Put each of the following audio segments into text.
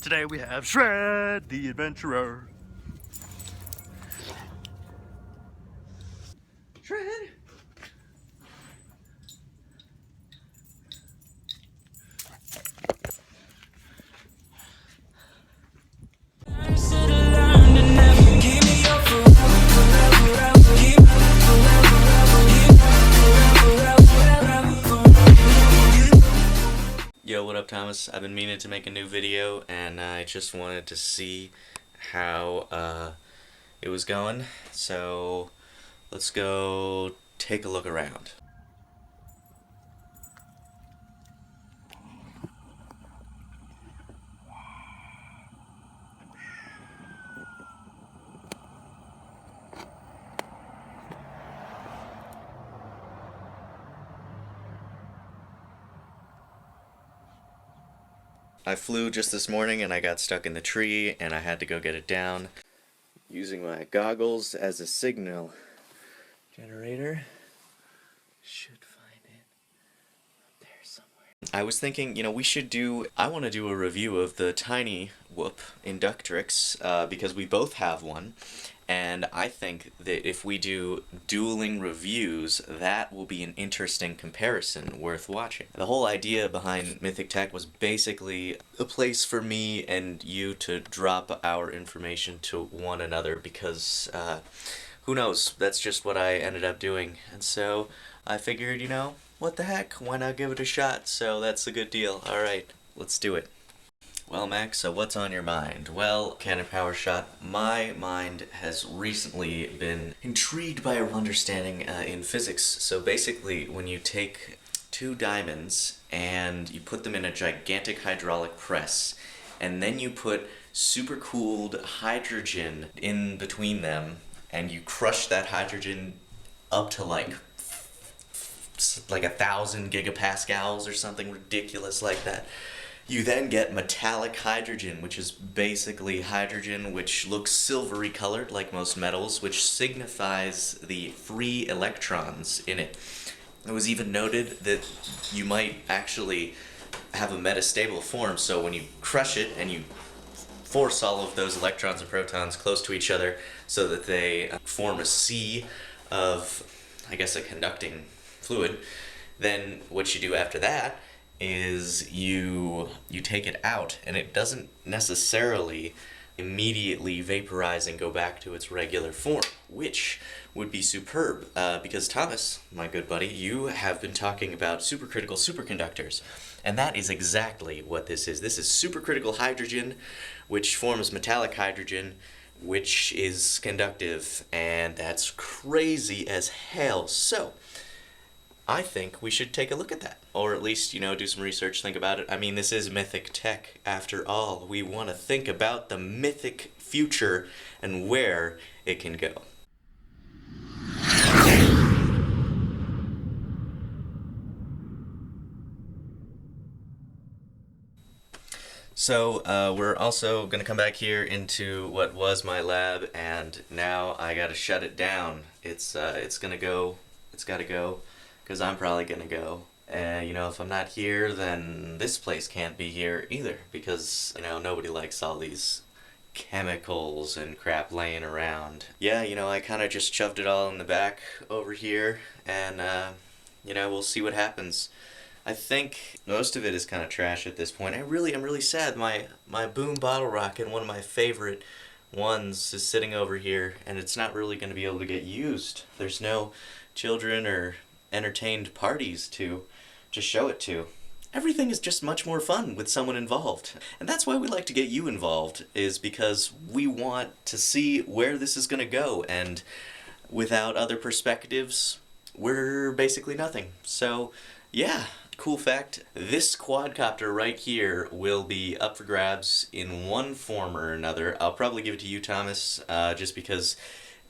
Today we have Shred the Adventurer. Shred! Yo, what up, Thomas? I've been meaning to make a new video, and I just wanted to see how it was going. So let's go take a look around. I flew just this morning and I got stuck in the tree and I had to go get it down using my goggles as a signal generator. Should find it up there somewhere. I was thinking, I want to do a review of the Tiny Whoop Inductrix because we both have one. And I think that if we do dueling reviews, that will be an interesting comparison worth watching. The whole idea behind Mythic Tech was basically a place for me and you to drop our information to one another because, who knows, that's just what I ended up doing. And so I figured, what the heck, why not give it a shot? So that's a good deal. Alright, let's do it. Well, Max, so what's on your mind? Well, Cannon Power Shot, my mind has recently been intrigued by a understanding in physics. So basically, when you take two diamonds and you put them in a gigantic hydraulic press, and then you put supercooled hydrogen in between them, and you crush that hydrogen up to like 1,000 gigapascals or something ridiculous like that. You then get metallic hydrogen, which is basically hydrogen which looks silvery colored like most metals, which signifies the free electrons in it. It was even noted that you might actually have a metastable form, so when you crush it and you force all of those electrons and protons close to each other so that they form a sea of, I guess, a conducting fluid, then what you do after that is you take it out, and it doesn't necessarily immediately vaporize and go back to its regular form, which would be superb, because Thomas, my good buddy, you have been talking about supercritical superconductors, and that is exactly what this is. This is supercritical hydrogen, which forms metallic hydrogen, which is conductive, and that's crazy as hell. So I think we should take a look at that. Or at least, do some research, think about it. I mean, this is Mythic Tech, after all. We want to think about the mythic future and where it can go. So, we're also going to come back here into what was my lab, and now I gotta shut it down. It's gotta go, because I'm probably gonna go. If I'm not here, then this place can't be here either, because, nobody likes all these chemicals and crap laying around. Yeah, I kind of just shoved it all in the back over here, and, we'll see what happens. I think most of it is kind of trash at this point. I'm really sad. My Boom Bottle Rocket, one of my favorite ones, is sitting over here, and it's not really going to be able to get used. There's no children or entertained parties to just show it to. Everything is just much more fun with someone involved. And that's why we like to get you involved, is because we want to see where this is going to go, and without other perspectives, we're basically nothing. So, yeah. Cool fact, this quadcopter right here will be up for grabs in one form or another. I'll probably give it to you, Thomas, just because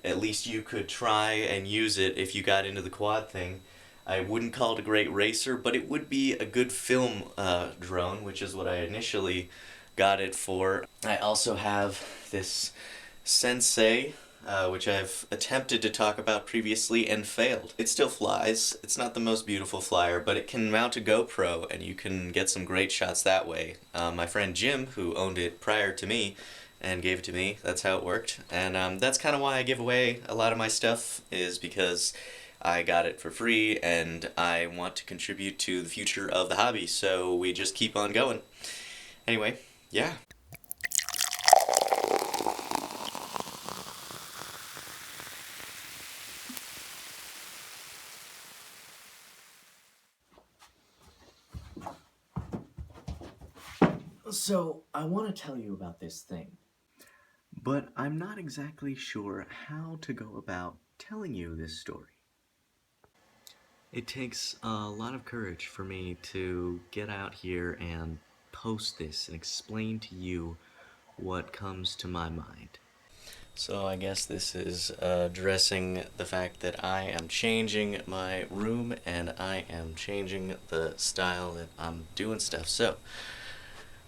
at least you could try and use it if you got into the quad thing. I wouldn't call it a great racer, but it would be a good film drone, which is what I initially got it for. I also have this Sensei which I've attempted to talk about previously and failed. It still flies. It's not the most beautiful flyer, but it can mount a GoPro and you can get some great shots that way. My friend Jim, who owned it prior to me and gave it to me, that's how it worked. And that's kind of why I give away a lot of my stuff, is because I got it for free and I want to contribute to the future of the hobby, so we just keep on going. Anyway, yeah. So, I want to tell you about this thing, but I'm not exactly sure how to go about telling you this story. It takes a lot of courage for me to get out here and post this and explain to you what comes to my mind. So I guess this is addressing the fact that I am changing my room and I am changing the style that I'm doing stuff. So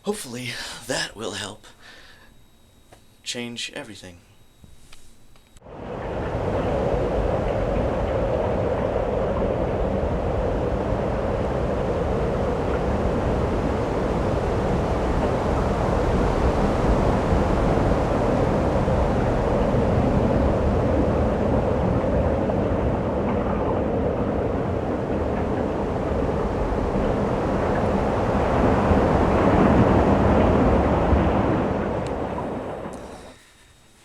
hopefully that will help change everything.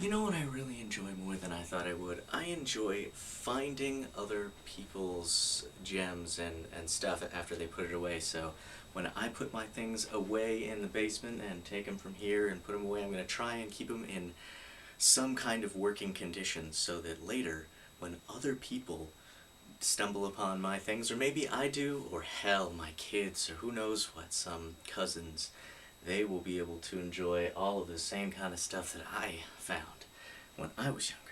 You know what I really enjoy more than I thought I would? I enjoy finding other people's gems and stuff after they put it away. So when I put my things away in the basement and take them from here and put them away, I'm going to try and keep them in some kind of working condition so that later, when other people stumble upon my things, or maybe I do, or hell, my kids, or who knows what, some cousins, they will be able to enjoy all of the same kind of stuff that I found when I was younger.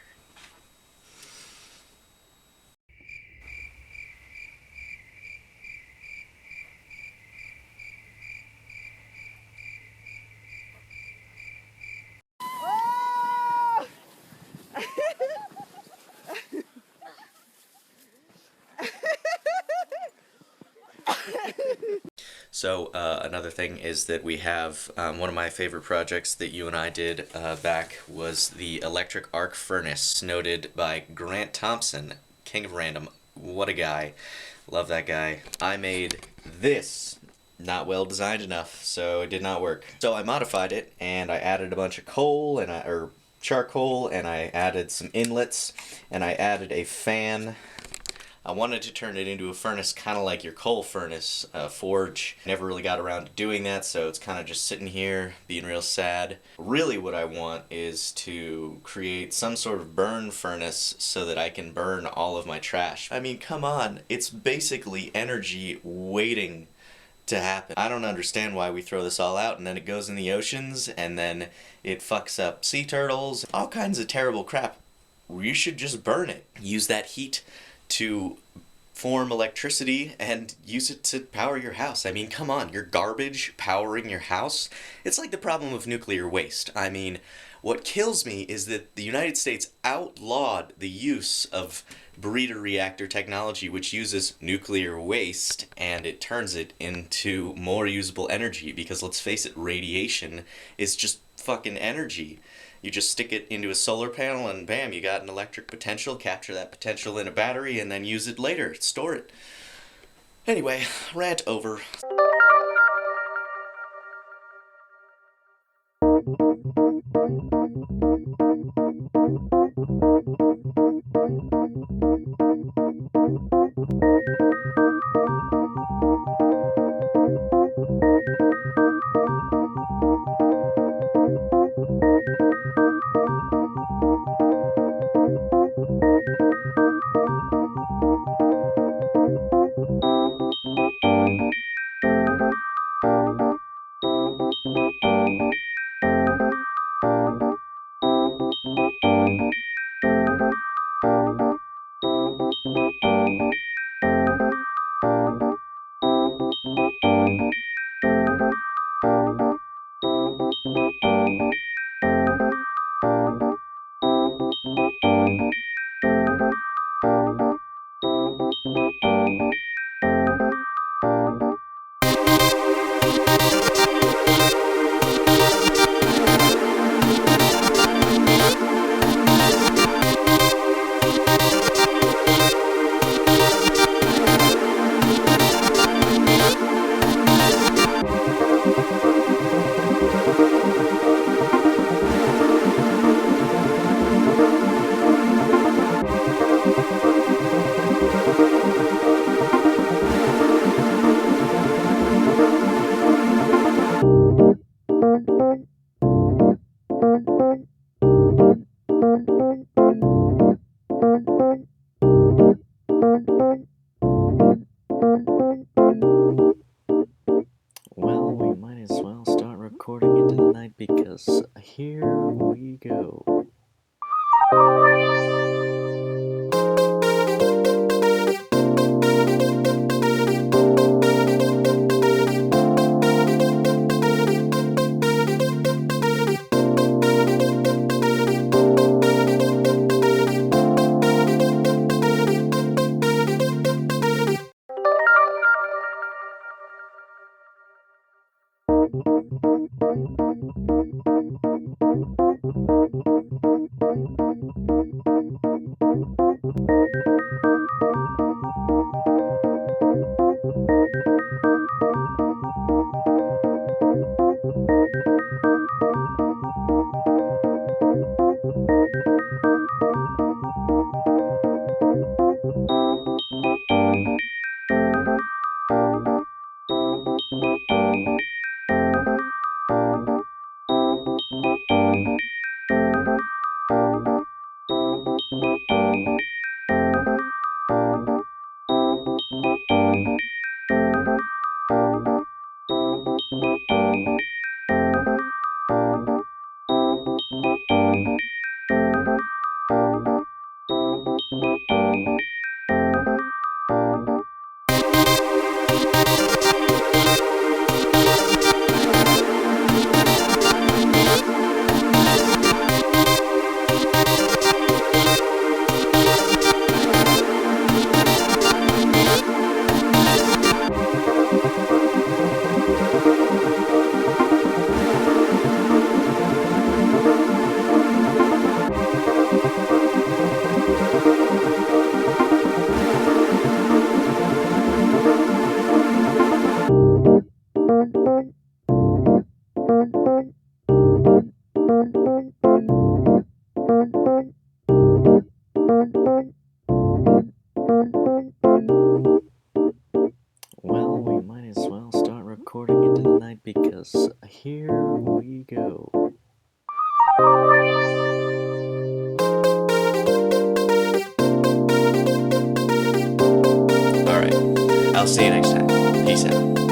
So another thing is that we have one of my favorite projects that you and I did back was the electric arc furnace, noted by Grant Thompson, King of Random. What a guy. Love that guy. I made this. Not well designed enough, so it did not work. So I modified it and I added a bunch of coal or charcoal, and I added some inlets, and I added a fan. I wanted to turn it into a furnace kind of like your coal furnace forge. Never really got around to doing that, so it's kind of just sitting here being real sad. Really what I want is to create some sort of burn furnace so that I can burn all of my trash. I mean, come on, it's basically energy waiting to happen. I don't understand why we throw this all out and then it goes in the oceans and then it fucks up sea turtles, all kinds of terrible crap. You should just burn it. Use that heat to form electricity and use it to power your house. I mean, come on, your garbage powering your house? It's like the problem of nuclear waste. I mean, what kills me is that the United States outlawed the use of breeder reactor technology, which uses nuclear waste and it turns it into more usable energy, because let's face it, radiation is just fucking energy. You just stick it into a solar panel and bam, you got an electric potential, capture that potential in a battery, and then use it later, store it. Anyway, rant over. because here we go. Well, we might as well start recording into the night because here we go. Alright, I'll see you next time. Peace out.